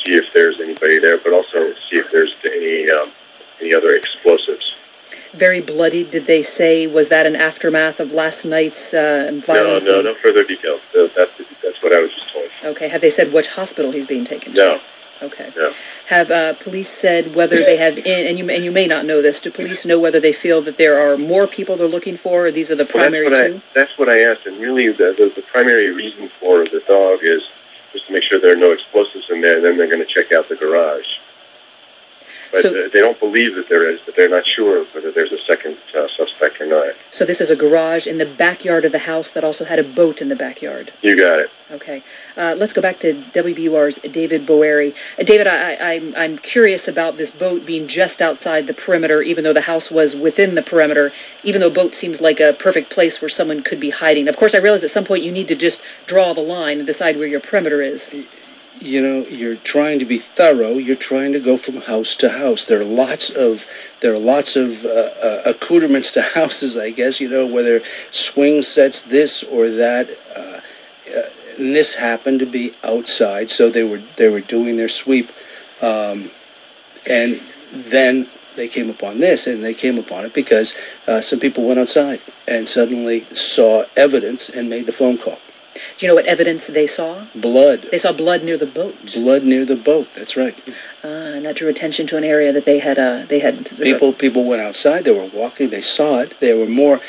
see if there's anybody there, but also see if there's any other explosives. Very bloody, did they say? Was that an aftermath of last night's violence? No further details. That's what I was just told. Okay. Have they said which hospital he's being taken to? No. Okay. No. Have police said whether they have, and you may not know this, do police know whether they feel that there are more people they're looking for, or these are the primary two? That's what I asked, and really the primary reason for the dog is just to make sure there are no explosives in there, and then they're going to check out the garage. But they don't believe that there is, but they're not sure whether there's a second suspect or not. So this is a garage in the backyard of the house that also had a boat in the backyard? You got it. Okay. Let's go back to WBUR's David Boeri. David, I'm curious about this boat being just outside the perimeter, even though the house was within the perimeter, even though a boat seems like a perfect place where someone could be hiding. Of course, I realize at some point you need to just draw the line and decide where your perimeter is. You know, you're trying to be thorough. You're trying to go from house to house. There are lots of accoutrements to houses, I guess. You know, whether swing sets, this or that. And this happened to be outside, so they were doing their sweep, and then they came upon this, and they came upon it because some people went outside and suddenly saw evidence and made the phone call. Do you know what evidence they saw? Blood. They saw blood near the boat. Blood near the boat. That's right. And that drew attention to an area that they had. People went outside. They were walking. They saw it. They were more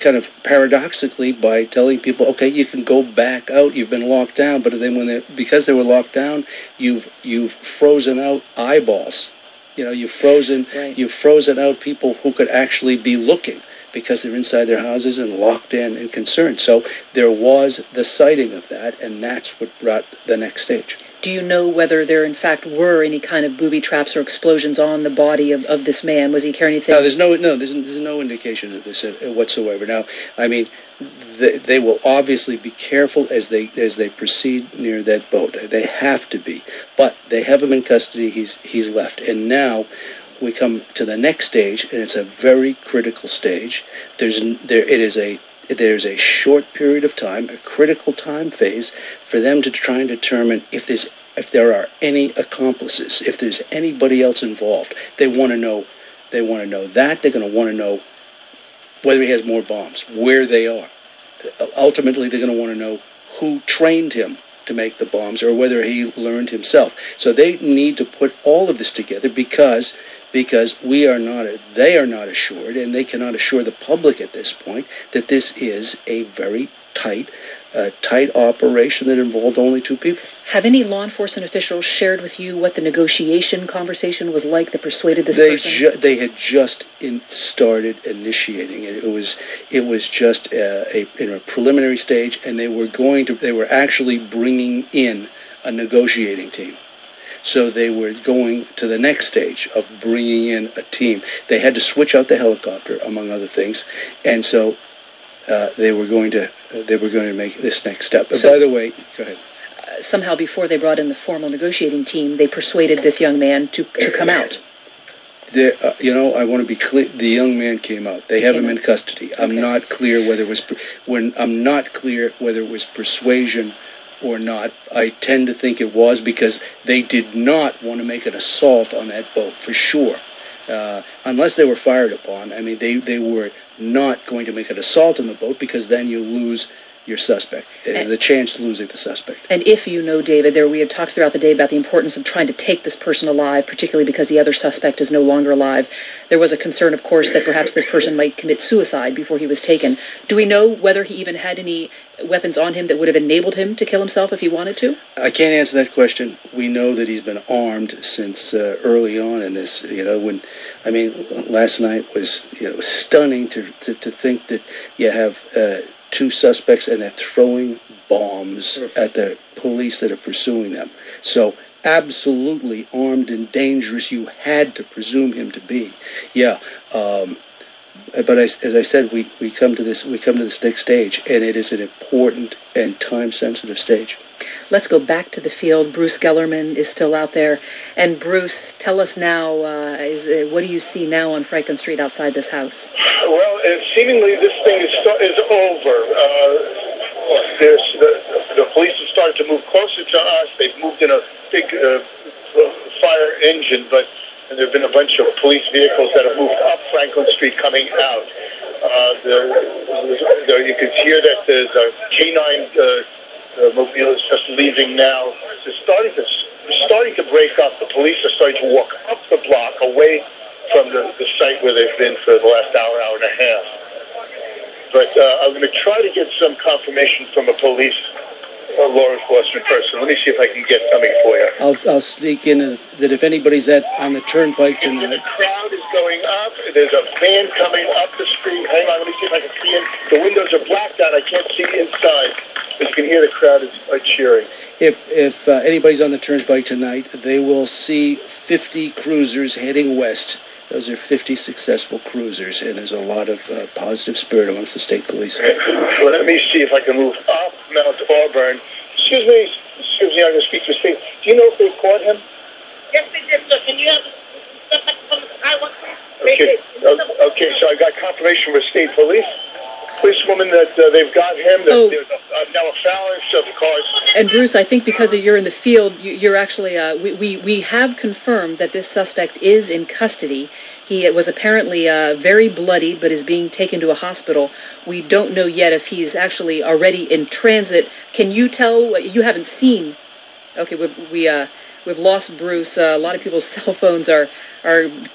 kind of paradoxically by telling people, okay, you can go back out. You've been locked down, but then because they were locked down, you've frozen out eyeballs. You know, you've frozen out people who could actually be looking, because they're inside their houses and locked in and concerned. So there was the sighting of that, and that's what brought the next stage. Do you know whether there, in fact, were any kind of booby traps or explosions on the body of this man? Was he carrying anything? No, there's no indication of this whatsoever. Now, I mean, they will obviously be careful as they proceed near that boat. They have to be, but they have him in custody. He's left, and now we come to the next stage, and it's a very critical stage. There's a short period of time, a critical time phase, for them to try and determine if there are any accomplices, if there's anybody else involved. They want to know that. They're going to want to know whether he has more bombs, where they are. Ultimately, they're going to want to know who trained him to make the bombs, or whether he learned himself. So they need to put all of this together because they are not assured, and they cannot assure the public at this point, that this is a very tight operation that involved only two people. Have any law enforcement officials shared with you what the negotiation conversation was like that persuaded this person? They had just started initiating it. It was just in a preliminary stage, and they were actually bringing in a negotiating team. So they were going to the next stage of bringing in a team. They had to switch out the helicopter, among other things, and so they were going to make this next step. By the way, go ahead. Somehow, before they brought in the formal negotiating team, they persuaded this young man to come out. I want to be clear. The young man came out. They have him in custody. Okay. I'm not clear whether it was persuasion or not. I tend to think it was, because they did not want to make an assault on that boat, for sure. Unless they were fired upon. I mean, they were not going to make an assault on the boat, because then you lose your suspect, the chance of losing the suspect. And if you know, David, we had talked throughout the day about the importance of trying to take this person alive, particularly because the other suspect is no longer alive. There was a concern, of course, that perhaps this person might commit suicide before he was taken. Do we know whether he even had any weapons on him that would have enabled him to kill himself if he wanted to? I can't answer that question. We know that he's been armed since early on in this. Last night was stunning to think that you have two suspects and they're throwing bombs at the police that are pursuing them. So absolutely armed and dangerous, you had to presume him to be. Yeah. But as I said, we come to this next stage, and it is an important and time-sensitive stage. Let's go back to the field. Bruce Gellerman is still out there. And Bruce, tell us now, what do you see now on Franklin Street outside this house? Well, seemingly this thing is over. The police have started to move closer to us. They've moved in a big fire engine, but there have been a bunch of police vehicles that have moved up Franklin Street coming out. You can hear that there's a K9 mobile is just leaving now. It's starting to break up. The police are starting to walk up the block away from the site where they've been for the last hour and a half. But I'm going to try to get some confirmation from a police or law enforcement person. Let me see if I can get something for you. I'll sneak in that if anybody's on the turnpike tonight. The crowd is going up. There's a van coming up the street. Hang on, let me see if I can see in. The windows are blacked out. I can't see inside. But you can hear the crowd is cheering. If anybody's on the turnpike tonight, they will see 50 cruisers heading west. Those are 50 successful cruisers, and there's a lot of positive spirit amongst the state police. Well, let me see if I can move up Mount Auburn. Excuse me, I'm going to speak to Steve. Do you know if they caught him? Yes, they did, sir. Can you have somebody from the sidewalk, Okay. please? Okay, so I got confirmation from state police. Policewoman that they've got him. There's now a phalanx of cars. And Bruce, I think because you're in the field, you're actually, we have confirmed that this suspect is in custody. He was apparently very bloodied, but is being taken to a hospital. We don't know yet if he's actually already in transit. Can you tell? You haven't seen. Okay, we've lost Bruce. A lot of people's cell phones are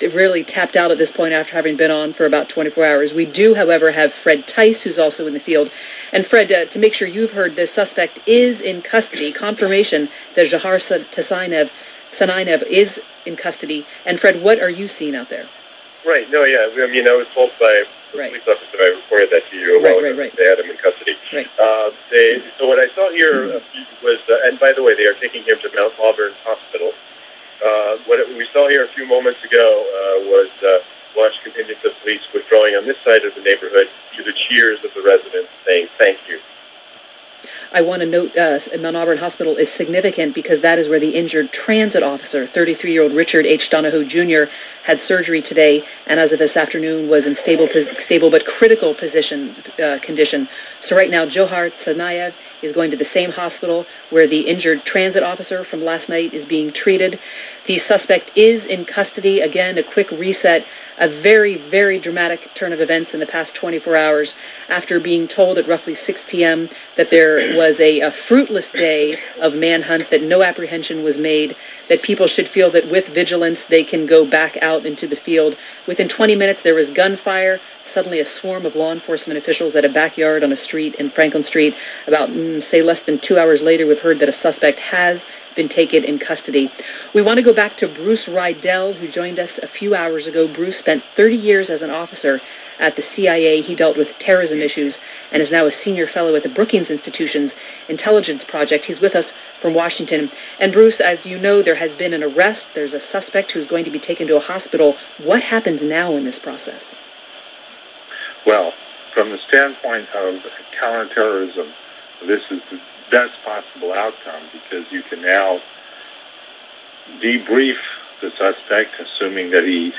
really tapped out at this point after having been on for about 24 hours. We do, however, have Fred Tice, who's also in the field. And Fred, to make sure you've heard, this suspect is in custody. Confirmation that Zahar Tsanaev is in custody. And Fred, what are you seeing out there? Right. No, yeah. I mean, I was told by the police officer, I reported that to you. Right. They had him in custody. Right. So what I saw here was, and by the way, they are taking him to Mount Auburn Hospital. What we saw here a few moments ago was large contingents of police withdrawing on this side of the neighborhood to the cheers of the residents saying thank you. I want to note Mount Auburn Hospital is significant because that is where the injured transit officer, 33-year-old Richard H. Donahoe Jr., had surgery today, and as of this afternoon was in stable but critical condition. So right now, Zahar Tsanaev is going to the same hospital where the injured transit officer from last night is being treated. The suspect is in custody. Again, a quick reset. A very, very dramatic turn of events in the past 24 hours after being told at roughly 6 p.m. that there was a fruitless day of manhunt, that no apprehension was made, that people should feel that with vigilance they can go back out into the field. Within 20 minutes there was gunfire. Suddenly a swarm of law enforcement officials at a backyard on a street in Franklin Street. About, say, less than 2 hours later, we've heard that a suspect has been taken in custody. We want to go back to Bruce Rydell, who joined us a few hours ago. Bruce spent 30 years as an officer at the CIA. He dealt with terrorism issues and is now a senior fellow at the Brookings Institution's Intelligence Project. He's with us from Washington. And Bruce, as you know, there has been an arrest. There's a suspect who's going to be taken to a hospital. What happens now in this process? Well, from the standpoint of counterterrorism, this is the best possible outcome because you can now debrief the suspect, assuming that he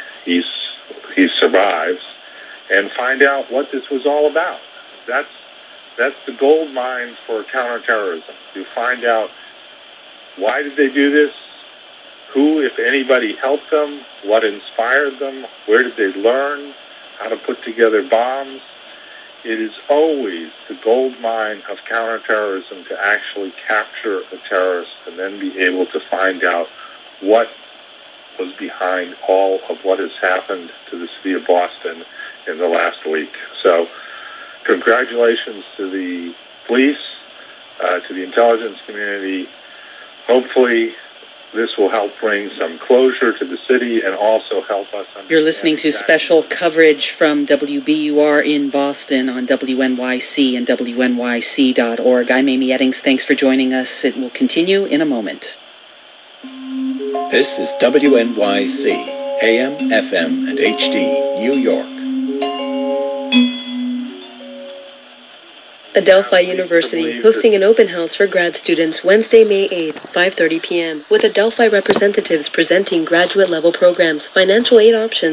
survives, and find out what this was all about. That's the gold mine for counterterrorism. To find out why did they do this, who, if anybody, helped them, what inspired them, where did they learn how to put together bombs. It is always the gold mine of counterterrorism to actually capture a terrorist and then be able to find out what was behind all of what has happened to the city of Boston in the last week. So congratulations to the police, to the intelligence community. Hopefully this will help bring some closure to the city and also help us understand. You're listening to special coverage from WBUR in Boston on WNYC and WNYC.org. I'm Amy Eddings. Thanks for joining us. It will continue in a moment. This is WNYC, AM, FM, and HD, New York. Adelphi University hosting an open house for grad students Wednesday, May 8th, 5:30 p.m. with Adelphi representatives presenting graduate-level programs, financial aid options,